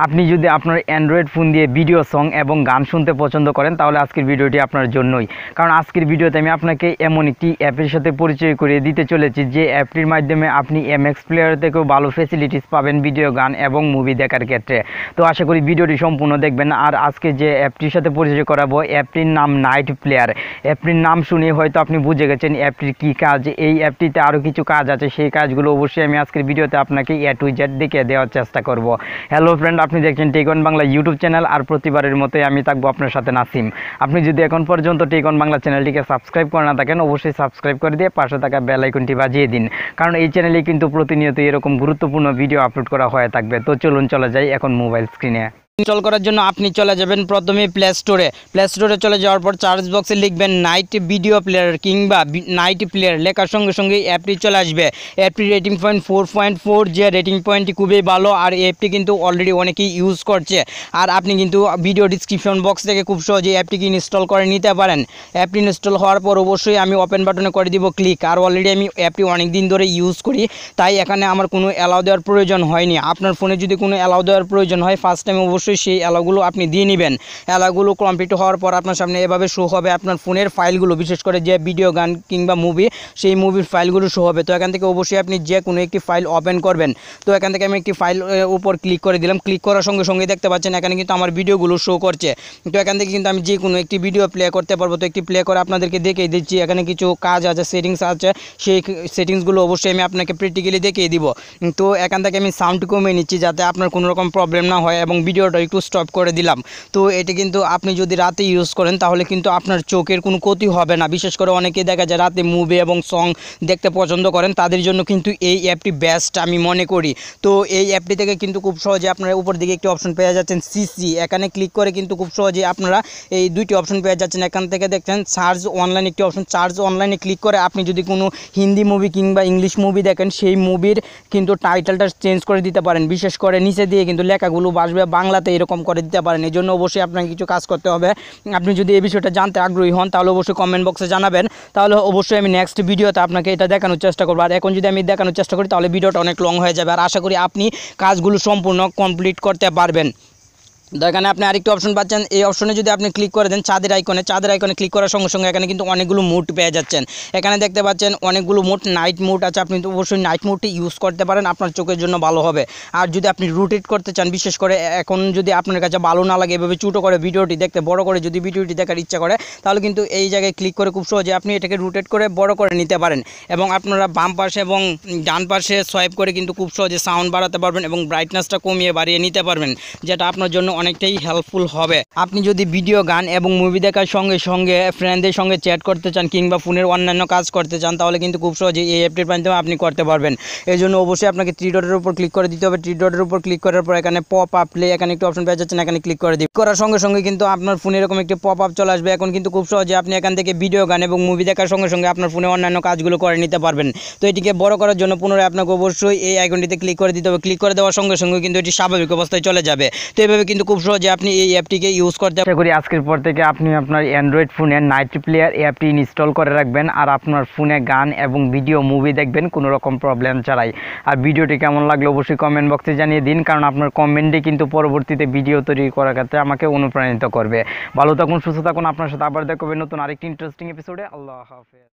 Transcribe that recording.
আপনি যদি আপনার অ্যান্ড্রয়েড ফোন দিয়ে ভিডিও সং এবং গান শুনতে পছন্দ করেন তাহলে আজকের ভিডিওটি আপনার জন্যই। কারণ আজকের ভিডিওতে আমি আপনাকে এমন একটি অ্যাপের সাথে পরিচয় করিয়ে দিতে চলেছি যে অ্যাপটির মাধ্যমে আপনি এমএক্স প্লেয়ার থেকেও ভালো ফেসিলিটিস পাবেন ভিডিও গান এবং মুভি দেখার ক্ষেত্রে। তো আশা করি ভিডিওটি সম্পূর্ণ দেখবেন। আর আজকে যে অ্যাপটির সাথে পরিচয় করাবো অ্যাপটির নাম নাইট প্লেয়ার। অ্যাপটির নাম শুনে হয়তো আপনি বুঝে গেছেন অ্যাপটির কী কাজ। এই অ্যাপটিতে আরও কিছু কাজ আছে, সেই কাজগুলো অবশ্যই আমি আজকের ভিডিওতে আপনাকে এ টু জেড দেখিয়ে দেওয়ার চেষ্টা করব। হ্যালো ফ্রেন্ড, আপনি দেখছেন tech on Bangla YouTube channel, আর প্রতিবারের মতোই আমি থাকবো আপনার সাথে নাসিম। আপনি যদি এখন পর্যন্ত টেক অন বাংলা চ্যানেলটিকে সাবস্ক্রাইব করে না থাকেন অবশ্যই সাবস্ক্রাইব করে দিয়ে পাশে থাকা বেল আইকনটি বাজিয়ে দিন, কারণ এই চ্যানেলে কিন্তু প্রতিনিয়ত এরকম গুরুত্বপূর্ণ ভিডিও আপলোড করা হয়ে থাকবে। তো চলুন চলে যাই এখন মোবাইল স্ক্রিনে। ইনস্টল করার জন্য আপনি চলে যাবেন প্রথমে প্লে স্টোরে চলে যাওয়ার পর সার্চ বক্সে লিখবেন নাইট ভিডিও প্লেয়ার কিংবা নাইট প্লেয়ার, লেখার সঙ্গে সঙ্গে অ্যাপটি চলে আসবে। অ্যাপটি রেটিং পয়েন্ট 4.4, যে রেটিং পয়েন্টটি খুবই ভালো। আর অ্যাপটি কিন্তু অলরেডি অনেকেই ইউজ করছে। আর আপনি কিন্তু ভিডিও ডিসক্রিপশন বক্স থেকে খুব সহজে অ্যাপটিকে ইনস্টল করে নিতে পারেন। অ্যাপটি ইনস্টল হওয়ার পর অবশ্যই আমি ওপেন বাটনে করে দিব ক্লিক। আর অলরেডি আমি অ্যাপটি অনেক দিন ধরে ইউজ করি, তাই এখানে আমার কোনো অ্যালাউ দেওয়ার প্রয়োজন হয়নি। আপনার ফোনে যদি কোনো অ্যালাউ দেওয়ার প্রয়োজন হয় ফার্স্ট টাইম অবশ্যই সেই অ্যালাউগুলো আপনি দিয়ে নেবেন। অ্যালাউগুলো কমপ্লিট হওয়ার পর আপনার সামনে এভাবে শো হবে আপনার ফোনের ফাইলগুলো, বিশেষ করে যে ভিডিও গান কিংবা মুভি, সেই মুভির ফাইলগুলো শো হবে। তো এখান থেকে অবশ্যই আপনি যে কোনো একটি ফাইল ওপেন করবেন। তো এখান থেকে আমি একটি ফাইল উপর ক্লিক করে দিলাম। ক্লিক করার সঙ্গে সঙ্গে দেখতে পাচ্ছেন এখানে কিন্তু আমার ভিডিওগুলো শো করছে। তো এখান থেকে কিন্তু আমি যে কোনো একটি ভিডিও প্লে করতে পারবো। তো একটি প্লে করে আপনাদেরকে দেখিয়ে দিচ্ছি। এখানে কিছু কাজ আছে, সেটিংস আছে, সেই সেটিংসগুলো অবশ্যই আমি আপনাকে প্র্যাকটিক্যালি দেখিয়ে দিব। তো এখান থেকে আমি সাউন্ড কমিয়ে নিচ্ছি যাতে আপনার কোনো রকম প্রবলেম না হয়, এবং ভিডিওটা একটু স্টপ করে দিলাম। তো এটি কিন্তু আপনি যদি রাতে ইউজ করেন তাহলে কিন্তু আপনার চোখের কোনো ক্ষতি হবে না। বিশেষ করে অনেকে দেখা যায় রাতে মুভি এবং সং দেখতে পছন্দ করেন, তাদের জন্য কিন্তু এই অ্যাপটি বেস্ট আমি মনে করি। তো এই অ্যাপটি থেকে কিন্তু খুব সহজে আপনারা উপর দিকে একটি অপশন পেয়ে যাচ্ছেন সিসি, এখানে ক্লিক করে কিন্তু খুব সহজে আপনারা এই দুইটি অপশন পেয়ে যাচ্ছেন। এখান থেকে দেখছেন সার্চ অনলাইন একটি অপশন, সার্চ অনলাইনে ক্লিক করে আপনি যদি কোনো হিন্দি মুভি কিংবা ইংলিশ মুভি দেখেন সেই মুভির কিন্তু টাইটেলটা চেঞ্জ করে দিতে পারেন। বিশেষ করে নিচে দিয়ে কিন্তু লেখাগুলো আসবে বাংলাতে, এরকম করে দিতে পারেন। এই জন্য অবশ্যই আপনাকে কিছু কাজ করতে হবে। আপনি যদি এই বিষয়টা জানতে আগ্রহী হন তাহলে অবশ্যই কমেন্ট বক্সে জানাবেন, তাহলে অবশ্যই আমি নেক্সট ভিডিওতে আপনাকে এটা দেখানোর চেষ্টা করবো। আর এখন যদি আমি দেখানোর চেষ্টা করি তাহলে ভিডিওটা অনেক লং হয়ে যাবে। আর আশা করি আপনি কাজগুলো সম্পূর্ণ কমপ্লিট করতে পারবেন। তো এখানে আপনি আরেকটি অপশন পাচ্ছেন। এই অপশনে যদি আপনি ক্লিক করে দেন চাঁদের আইকনে ক্লিক করার সঙ্গে সঙ্গে এখানে কিন্তু অনেকগুলো মুড পেয়ে যাচ্ছেন। এখানে দেখতে পাচ্ছেন অনেকগুলো মুড, নাইট মুড আছে। আপনি তো অবশ্যই নাইট মুডটি ইউজ করতে পারেন, আপনার চোখের জন্য ভালো হবে। আর যদি আপনি রোটেট করতে চান, বিশেষ করে এখন যদি আপনার কাছে ভালো না লাগে এভাবে ছোটো করে ভিডিওটি দেখতে, বড় করে যদি ভিডিওটি দেখার ইচ্ছা করে তাহলে কিন্তু এই জায়গায় ক্লিক করে খুব সহজে আপনি এটাকে রোটেট করে বড় করে নিতে পারেন। এবং আপনারা বাম পাশে এবং ডান পাশে সোয়াইপ করে কিন্তু খুব সহজে সাউন্ড বাড়াতে পারবেন এবং ব্রাইটনেসটা কমিয়ে বাড়িয়ে নিতে পারবেন, যেটা আপনার জন্য অনেকটাই হেল্পফুল হবে। আপনি যদি ভিডিও গান এবং মুভি দেখার সঙ্গে সঙ্গে ফ্রেন্ডদের সঙ্গে চ্যাট করতে চান কিংবা ফোনের অন্যান্য কাজ করতে চান তাহলে কিন্তু খুব সহজেই এই অ্যাপটির মাধ্যমে আপনি করতে পারবেন। এই জন্য অবশ্যই আপনাকে থ্রি ডটের উপর ক্লিক করে দিতে হবে। থ্রি ডটের উপর ক্লিক করার পর এখানে পপ আপ প্লে, এখানে একটি অপশন পেয়ে যাচ্ছেন, এখানে ক্লিক করে দিন। করার সঙ্গে সঙ্গে কিন্তু আপনার ফোনে এরকম একটি পপ আপ চলে আসবে। এখন কিন্তু খুব সহজে আপনি এখান থেকে ভিডিও গান এবং মুভি দেখার সঙ্গে সঙ্গে আপনার ফোনে অন্যান্য কাজগুলো করে নিতে পারবেন। তো এটিকে বড় করার জন্য পুনরায় আপনাকে অবশ্যই এই আইকনটিতে ক্লিক করে দিতে হবে। ক্লিক করে দেওয়ার সঙ্গে সঙ্গে কিন্তু এটি স্বাভাবিক অবস্থায় চলে যাবে। তো এইভাবে কিন্তু খুব সহজে আপনি এই অ্যাপটিকে ইউজ করতে। আশা করি আজকের পর থেকে আপনি আপনার অ্যান্ড্রয়েড ফোনে নাইট প্লেয়ার অ্যাপটি ইনস্টল করে রাখবেন, আর আপনার ফোনে গান এবং ভিডিও মুভি দেখবেন কোনো রকম প্রবলেম ছাড়াই। আর ভিডিওটি কেমন লাগলো অবশ্যই কমেন্ট বক্সে জানিয়ে দিন, কারণ আপনার কমেন্টে কিন্তু পরবর্তীতে ভিডিও তৈরি করার ক্ষেত্রে আমাকে অনুপ্রাণিত করবে। ভালো থাকুন, সুস্থ থাকুন, আপনার সাথে আবার দেখা হবে নতুন আরেকটি ইন্টারেস্টিং এপিসোডে। আল্লাহ হাফেজ।